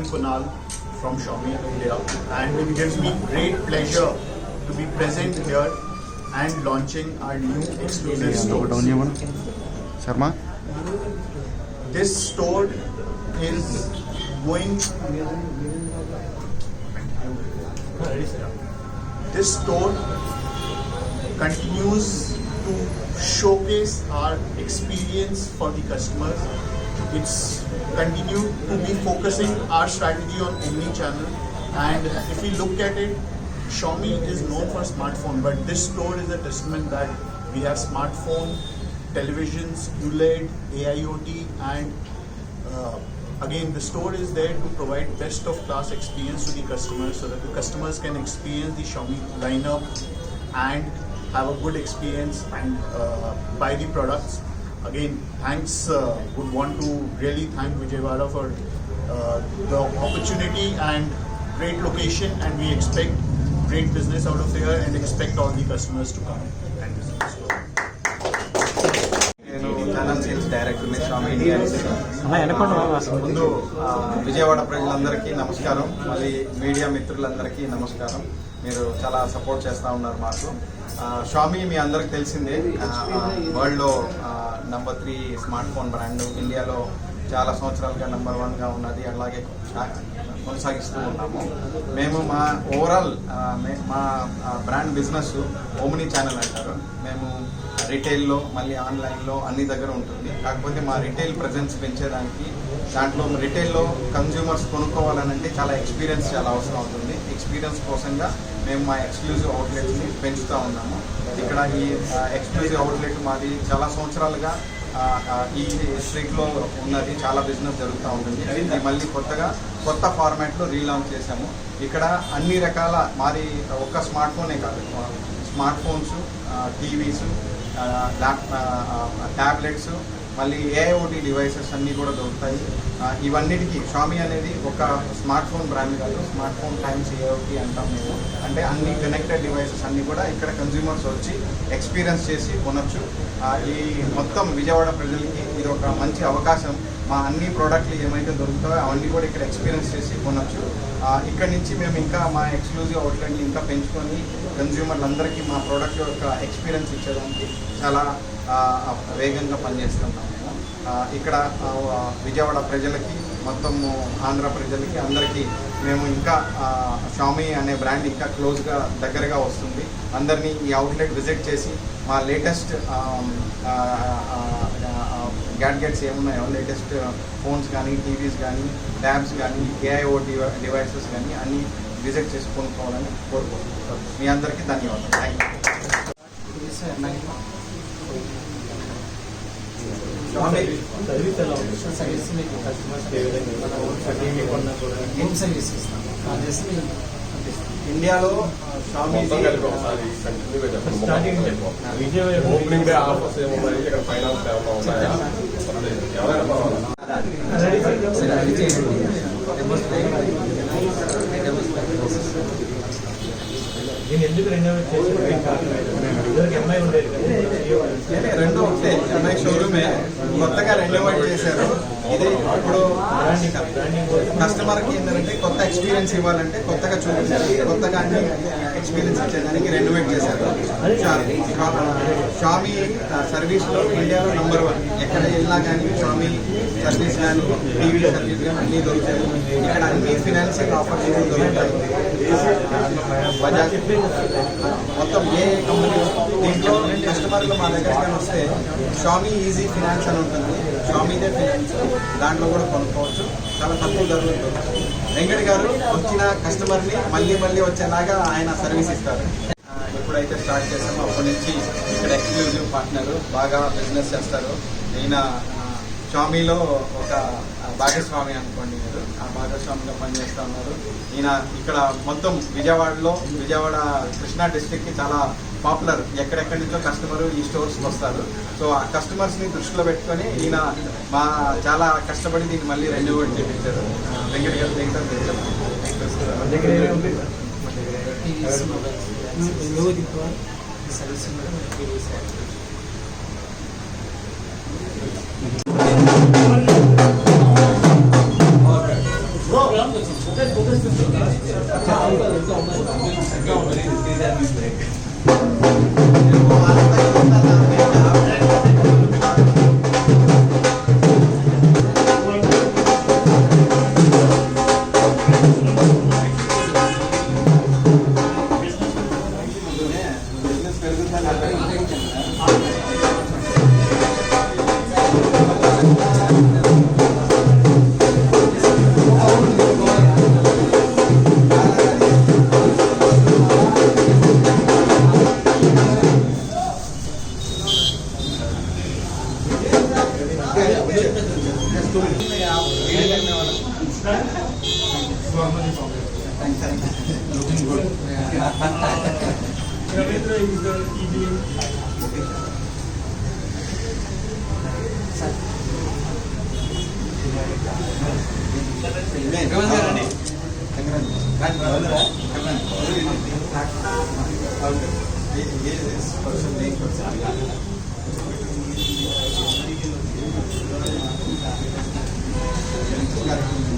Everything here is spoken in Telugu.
Kunal from Xiaomi India, and it gives me great pleasure to be present here and launching our new exclusive store. Sharma, this store is going. This store continues to showcase our experience for the customers. It's continued to be focusing our strategy on omni-channel, and if we look at it, Xiaomi is known for smartphone, but this store is a testament that we have smartphone, televisions, QLED, AIoT, and again the store is there to provide best of class experience to the customers, so that the customers can experience the Xiaomi lineup and have a good experience and buy the products. Again, thanks, would want to really thank Vijayawada for the opportunity and great location, and we expect great business out of here and expect all the customers to come and visit the store. Channel sales director Xiaomi India. ముందు విజయవాడ ప్రజలందరికీ నమస్కారం, మళ్ళీ మీడియా మిత్రులందరికీ నమస్కారం. మీరు చాలా సపోర్ట్ చేస్తూ ఉన్నారు మాకు. Xiaomi మీ అందరికి తెలిసిందే, వరల్డ్లో నంబర్ 3 స్మార్ట్ ఫోన్ బ్రాండ్, ఇండియాలో చాలా సంవత్సరాలుగా నంబర్ 1గా ఉన్నది, అలాగే కొనసాగిస్తూ ఉన్నాము. మేము మా ఓవరాల్ మా బ్రాండ్ బిజినెస్ ఓమ్ని ఛానల్ అంటారు. మేము రిటైల్లో మళ్ళీ ఆన్లైన్లో అన్ని దగ్గర ఉంటుంది. కాకపోతే మా రిటైల్ ప్రెజెన్స్ పెంచేదానికి, దాంట్లో రిటైల్లో కన్జ్యూమర్స్ కొనుక్కోవాలనంటే చాలా ఎక్స్పీరియన్స్ చాలా అవసరం ఉంటుంది. ఎక్స్పీరియన్స్ కోసంగా మేము మా ఎక్స్క్లూజివ్ అవుట్లెట్స్ని పెంచుతూ ఉన్నాము. ఇక్కడ ఈ ఎక్స్క్లూజివ్ అవుట్లెట్ మాది చాలా సంవత్సరాలుగా ఈ స్ట్రీట్లో ఉన్నది, చాలా బిజినెస్ జరుగుతూ ఉంటుంది. ఇది మళ్ళీ కొత్త ఫార్మాట్లో రీలాంచ్ చేశాము. ఇక్కడ అన్ని రకాల మాది ఒక్క స్మార్ట్ ఫోనే కాదు, స్మార్ట్ ఫోన్స్, టీవీస్, ట్యాబ్లెట్స్, మళ్ళీ AIoT డివైసెస్ అన్నీ కూడా దొరుకుతాయి. ఇవన్నిటికీ Xiaomi అనేది ఒక స్మార్ట్ ఫోన్ బ్రాండ్ కాదు, స్మార్ట్ ఫోన్ టైమ్స్ AIoT అంటాం మేము. అంటే అన్ని కనెక్టెడ్ డివైసెస్ అన్నీ కూడా ఇక్కడ కన్జ్యూమర్స్ వచ్చి ఎక్స్పీరియన్స్ చేసి కొనొచ్చు. ఈ మొత్తం విజయవాడ ప్రజలకి ఇది ఒక మంచి అవకాశం. మా అన్ని ప్రోడక్ట్లు ఏమైతే దొరుకుతాయో అవన్నీ కూడా ఇక్కడ ఎక్స్పీరియన్స్ చేసి కొనొచ్చు. ఇక్కడ నుంచి మేము ఇంకా మా ఎక్స్క్లూజివ్ అవుట్లెట్ని ఇంకా పెంచుకొని కన్జ్యూమర్లందరికీ మా ప్రోడక్ట్ యొక్క ఎక్స్పీరియన్స్ ఇచ్చేదానికి చాలా వేగంగా పనిచేస్తున్నాము. ఇక్కడ విజయవాడ ప్రజలకి, మొత్తం ఆంధ్ర ప్రజలకి అందరికీ మేము ఇంకా Xiaomi అనే బ్రాండ్ ఇంకా క్లోజ్గా దగ్గరగా వస్తుంది. అందరినీ ఈ అవుట్లెట్ విజిట్ చేసి మా లేటెస్ట్ గ్యాడ్గెట్స్ ఏమున్నాయో, లేటెస్ట్ ఫోన్స్ కానీ, టీవీస్ కానీ, ట్యాబ్స్ కానీ, AIoT డివైసెస్ కానీ అన్నీ విజిట్ చేసి కొనుక్కోవాలని కోరుకుంటున్నాం. మీ అందరికీ ధన్యవాదాలు. Thank you. ఇండియాలో Xiaomi ఓపెనింగ్ డే ఆఫర్స్ ఏమున్నాయి, ఇక్కడ ఫైనాన్స్ ఏమైనా ఉన్నాయా, నేను ఎందుకు రెన్యూవేట్ చేసి రెండు ఒకటే చెన్నై షోరూమే కొత్తగా రెన్యువేట్ చేశారు. ఇది ఇప్పుడు కస్టమర్ కి ఏంటంటే కొత్త ఎక్స్పీరియన్స్ ఇవ్వాలంటే కొత్తగా చూపించాలి, కొత్తగా అన్ని ఎక్స్పీరియన్స్ ఇచ్చేదానికి రెన్యువేట్ చేశారు. షామీ సర్వీస్ లో ఇండియాలో #1. ఎక్కడ వెళ్ళినా కానీ షామీ సర్వీస్ కానీ టీవీ సర్వీస్ కానీ అన్ని దొరుకుతాయి. ఇక్కడ అన్ని ఫినాన్షియల్ ఆఫర్స్ దొరుకుతాయి. బజాజ్ మొత్తం ఏ కంపెనీ దీంట్లో కస్టమర్లు మా దగ్గరికి కానీ వస్తే షామీ ఈజీ ఫినాన్స్ అని ఉంటుంది. షామీదే ఫినాన్స్ దాంట్లో కూడా కొనుక్కోవచ్చు. చాలా తక్కువ ధరలు ఉంటుంది. వెంకట్ గారు వచ్చిన కస్టమర్ని మళ్ళీ మళ్ళీ వచ్చేలాగా ఆయన సర్వీస్ ఇస్తారు. ఎప్పుడైతే స్టార్ట్ చేస్తామో అప్పటి నుంచి ఇక్కడ ఎక్స్క్లూజివ్ పార్ట్నర్ బాగా బిజినెస్ చేస్తారు. ఈయన షామీలో ఒక భాగస్వామి అనుకోండి మీరు, ఆ భాగస్వామిగా పనిచేస్తూ ఉన్నారు. ఈయన ఇక్కడ మొత్తం విజయవాడ కృష్ణా డిస్ట్రిక్ట్కి చాలా పాపులర్. ఎక్కడెక్కడి నుంచో కస్టమర్ ఈ స్టోర్స్కి వస్తారు. సో ఆ కస్టమర్స్ని దృష్టిలో పెట్టుకొని ఈయన చాలా కష్టపడి దీన్ని మళ్ళీ రెన్యువేట్ చేయించారు. వెంకట్ గారు గారు